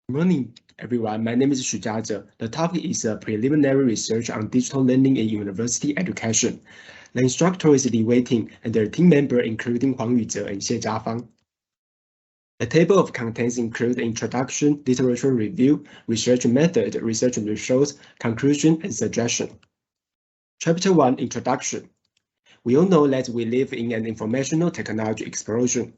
Good morning, everyone. My name is Xu Jiazhe. The topic is preliminary research on digital learning in university education. The instructor is Li Weiting, and their team member including Huang Yuzhe and Xie Jiafang. The table of contents include introduction, literature review, research method, research results, conclusion, and suggestion. Chapter 1, Introduction. We all know that we live in an informational technology explosion.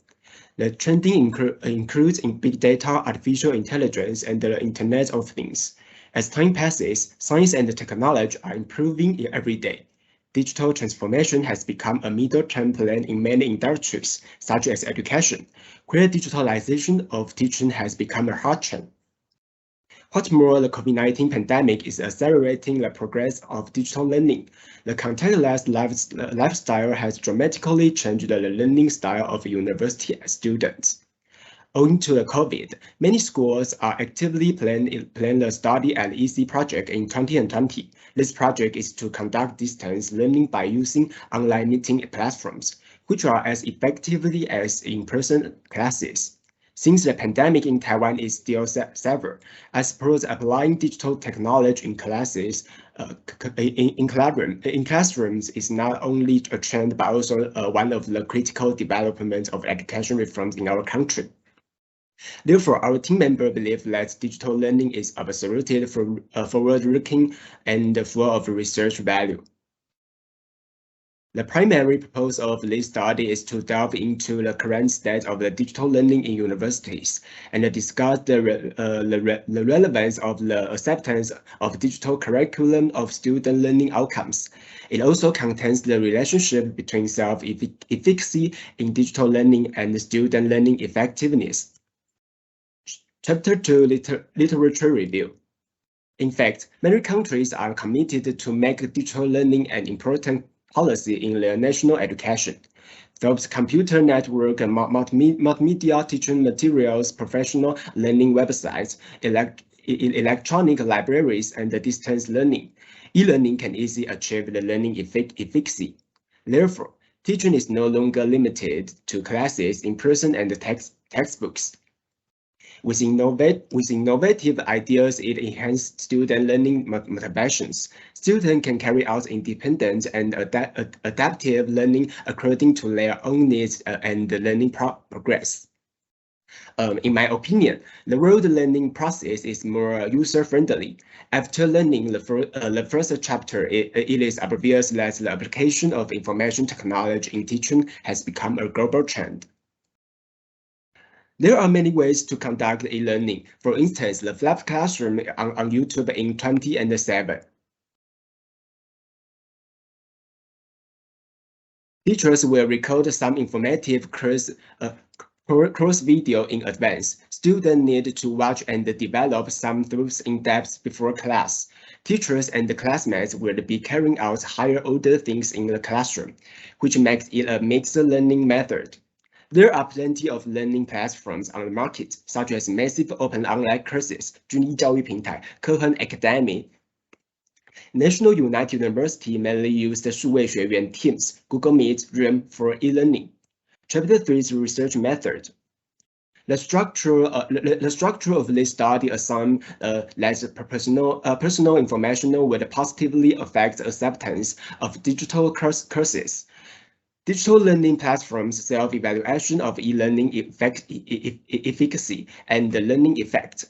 The trending includes in big data, artificial intelligence, and the Internet of Things. As time passes, science and technology are improving every day. Digital transformation has become a middle-term plan in many industries, such as education, where digitalization of teaching has become a hard trend. What's more, the COVID-19 pandemic is accelerating the progress of digital learning. The contactless lifestyle has dramatically changed the learning style of university students. Owing to the COVID, many schools are actively planning the study at EC project in 2020. This project is to conduct distance learning by using online meeting platforms, which are as effectively as in-person classes. Since the pandemic in Taiwan is still severe, I suppose applying digital technology in classes in classrooms is not only a trend but also one of the critical developments of education reforms in our country. Therefore, our team members believe that digital learning is absolutely forward-looking and full of research value. The primary purpose of this study is to delve into the current state of the digital learning in universities and discuss the relevance of the acceptance of digital curriculum of student learning outcomes. It also contains the relationship between self-efficacy in digital learning and student learning effectiveness. Chapter 2, Literature Review. In fact, many countries are committed to make digital learning an important policy in their national education. Phelps Computer Network and multimedia teaching materials, professional learning websites, electronic libraries, and distance learning. E-learning can easily achieve the learning efficacy. Therefore, teaching is no longer limited to classes in person and textbooks. With innovative ideas, it enhances student learning motivations. Students can carry out independent and adaptive learning according to their own needs and learning progress. In my opinion, the world learning process is more user-friendly. After learning the first chapter, it is obvious that the application of information technology in teaching has become a global trend. There are many ways to conduct e-learning. For instance, the flipped classroom on YouTube in 2007. Teachers will record some informative course video in advance. Students need to watch and develop some thoughts in depth before class. Teachers and classmates will be carrying out higher order things in the classroom, which makes it a mixed learning method. There are plenty of learning platforms on the market, such as massive open online courses, 均一教育平台, Kohan Academy. National United University mainly used 数位学院 Teams, Google Meet, Zoom for e-learning. Chapter 3 is research method. The structure of this study assumes that personal information would positively affect acceptance of digital courses. Digital learning platforms self-evaluation of e-learning efficacy and the learning effect.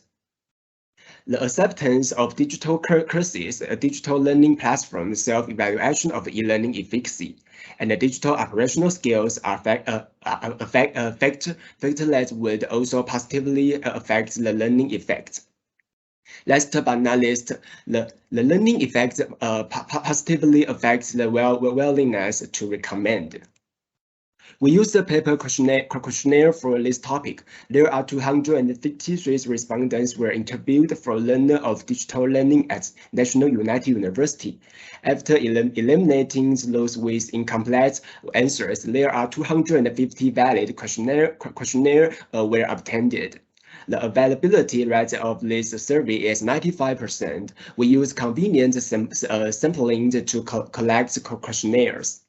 The acceptance of digital courses, a digital learning platform self-evaluation of e-learning efficacy, and the digital operational skills are factors that would also positively affect the learning effect. Last but not least, the learning effect positively affects the willingness to recommend. We used the paper questionnaire for this topic. There are 253 respondents were interviewed for learner of digital learning at National United University. After eliminating those with incomplete answers, there are 250 valid questionnaire were obtained. The availability rate of this survey is 95%. We use convenient sampling to collect questionnaires.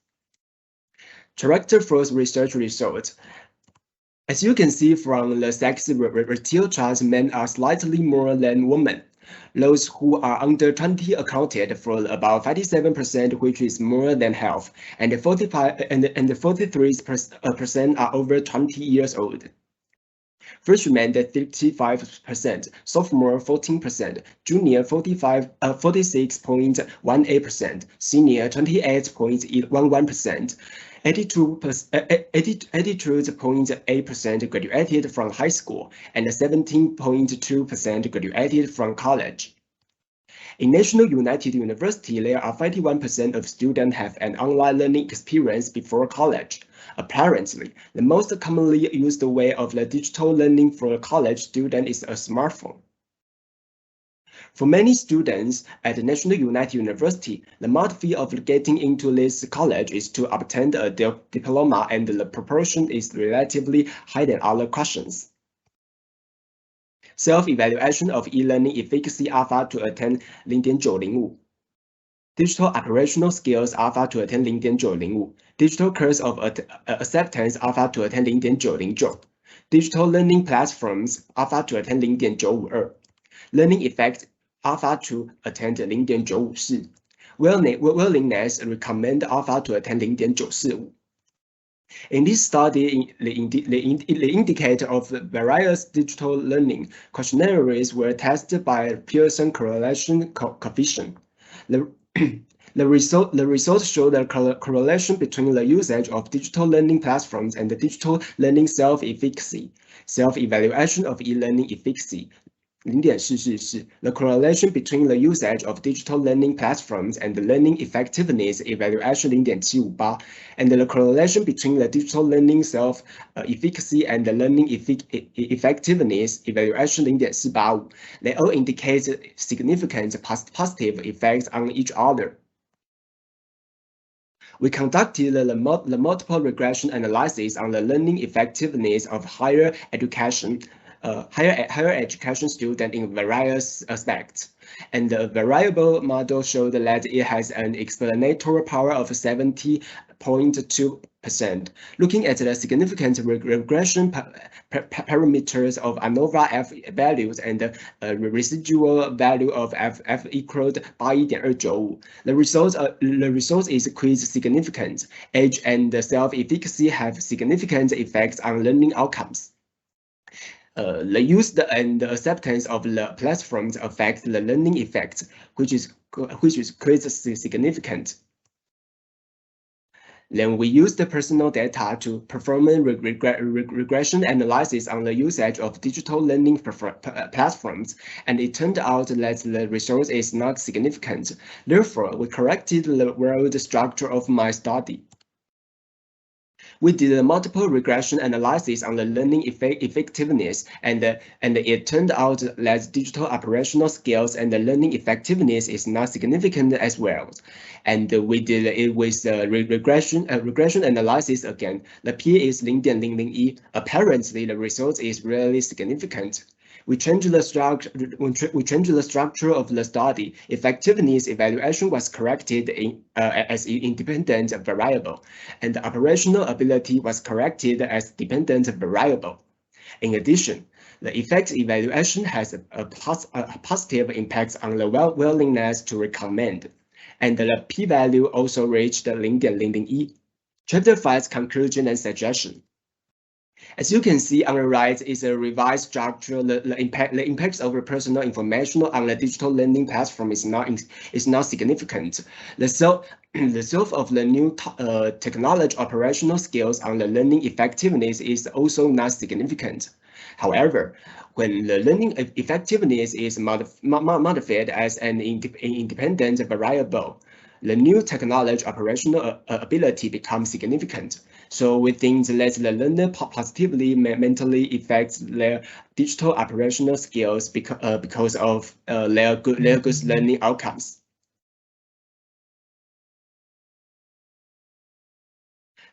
Character first research result. As you can see from the sex ratio chart, men are slightly more than women. Those who are under 20 accounted for about 57%, which is more than half, and 43% are over 20 years old. Freshman 35%, sophomore 14%, junior 46.18%, senior 28.11%. 82.8% graduated from high school and 17.2% graduated from college. In National United University, there are 51% of students have an online learning experience before college. Apparently, the most commonly used way of the digital learning for a college student is a smartphone. For many students at the National United University, the must fee of getting into this college is to obtain a diploma, and the proportion is relatively higher than other questions. Self-evaluation of e-learning efficacy alpha to attain 0.905. Digital operational skills alpha to attain 0.905. Digital curves of acceptance alpha to attain 0.909. Digital learning platforms alpha to attain 0.952. Learning effect alpha to attain 0.954. Willingness recommend alpha to attain 0.945. In this study, the indicator of the various digital learning questionnaires were tested by Pearson correlation coefficient. The results show the correlation between the usage of digital learning platforms and the digital learning self-efficacy, self-evaluation of e-learning efficacy. 0.444. The correlation between the usage of digital learning platforms and the learning effectiveness evaluation 0.758, and the correlation between the digital learning self-efficacy and the learning effectiveness evaluation 0.485. They all indicate significant positive effects on each other. We conducted the multiple regression analysis on the learning effectiveness of higher education student in various aspects, and the variable model showed that it has an explanatory power of 70.2%. Looking at the significant regression parameters of ANOVA F values and the residual value of F equaled 8.295, the result is quite significant. Age and self-efficacy have significant effects on learning outcomes. The use and the acceptance of the platforms affect the learning effect, which is quite significant. Then we use the personal data to perform regression analysis on the usage of digital learning platforms, and it turned out that the result is not significant. Therefore, we corrected the world structure of my study. We did a multiple regression analysis on the learning effectiveness, and it turned out that digital operational skills and the learning effectiveness is not significant as well. And we did it with regression analysis again. The P is 0.001. Apparently, the result is really significant. We changed the structure of the study. Effectiveness evaluation was corrected as an independent variable, and the operational ability was corrected as dependent variable. In addition, the effect evaluation has a positive impact on the willingness to recommend, and the p-value also reached 0.001. Chapter 5's conclusion and suggestion. As you can see on the right is a revised structure. The impacts of personal information on the digital learning platform is not significant. The self of the new technology operational skills on the learning effectiveness is also not significant. However, when the learning effectiveness is modified as an independent variable, the new technology operational ability becomes significant. So we think that the learner positively mentally affects their digital operational skills because of their good learning outcomes.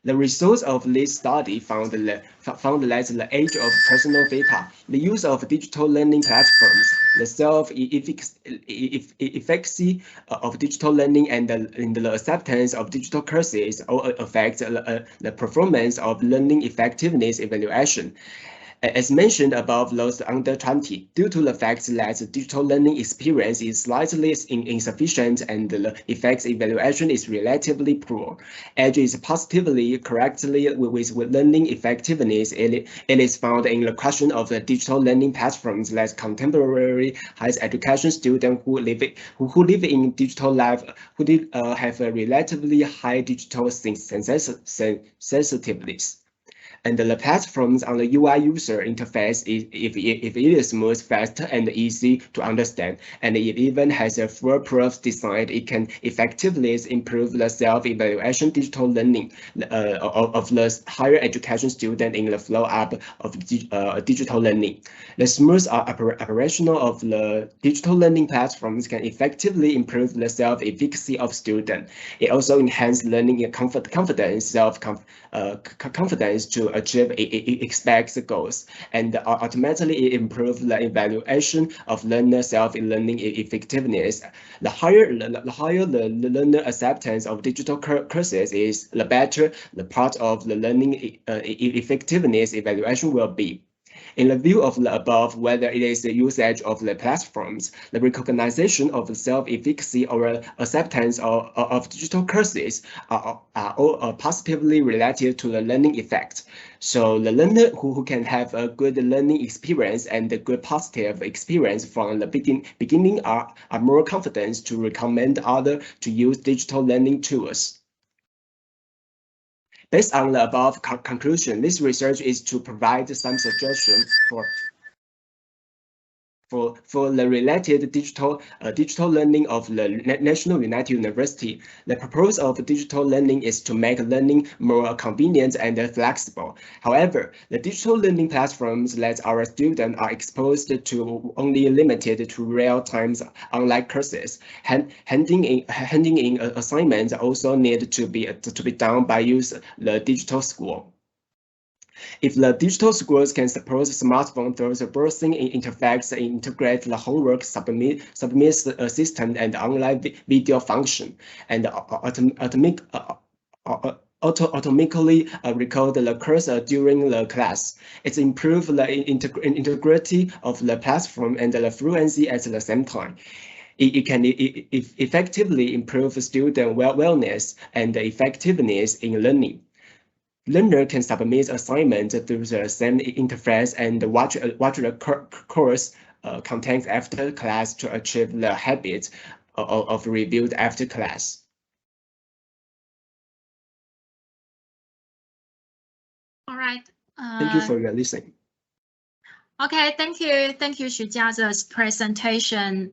The results of this study found that the age of personal data, the use of digital learning platforms, the self-efficacy of digital learning, and the acceptance of digital courses all affect the performance of learning effectiveness evaluation. As mentioned above, those under 20, due to the fact that the digital learning experience is slightly insufficient and the effects evaluation is relatively poor, age is positively correctly with learning effectiveness. It is found in the question of the digital learning platforms that contemporary higher education students who live in digital life have a relatively high digital sensitiveness. And the platforms on the UI user interface, if it is smooth, fast, and easy to understand, and it even has a foolproof design, it can effectively improve the self-evaluation digital learning of the higher education student in the flow up of digital learning. The smooth operational of the digital learning platforms can effectively improve the self-efficacy of students. It also enhances learning confidence, confidence to achieve expected goals, and ultimately improve the evaluation of learner self-learning effectiveness. The higher the learner acceptance of digital courses is, the better the part of the learning effectiveness evaluation will be. In the view of the above, whether it is the usage of the platforms, the recognition of self-efficacy or acceptance of digital courses are all positively related to the learning effect. So the learner who can have a good learning experience and a good positive experience from the beginning are more confident to recommend others to use digital learning tools. Based on the above conclusion, this research is to provide some suggestions for the related digital learning of the National United University. The purpose of digital learning is to make learning more convenient and flexible. However, the digital learning platforms that our students are exposed to only limited to real-time online courses. Handing in assignments also need to be done by use the digital school. If the digital schools can support smartphone through the browsing interface and integrate the homework submit system and online video function, and automatically record the course during the class, it improves the integrity of the platform and the fluency at the same time. It can effectively improve student wellness and effectiveness in learning. Learner can submit assignments through the same interface and watch the course content after class to achieve the habit of review after class. All right. Thank you for your listening. Okay, thank you, Xu Jia's presentation.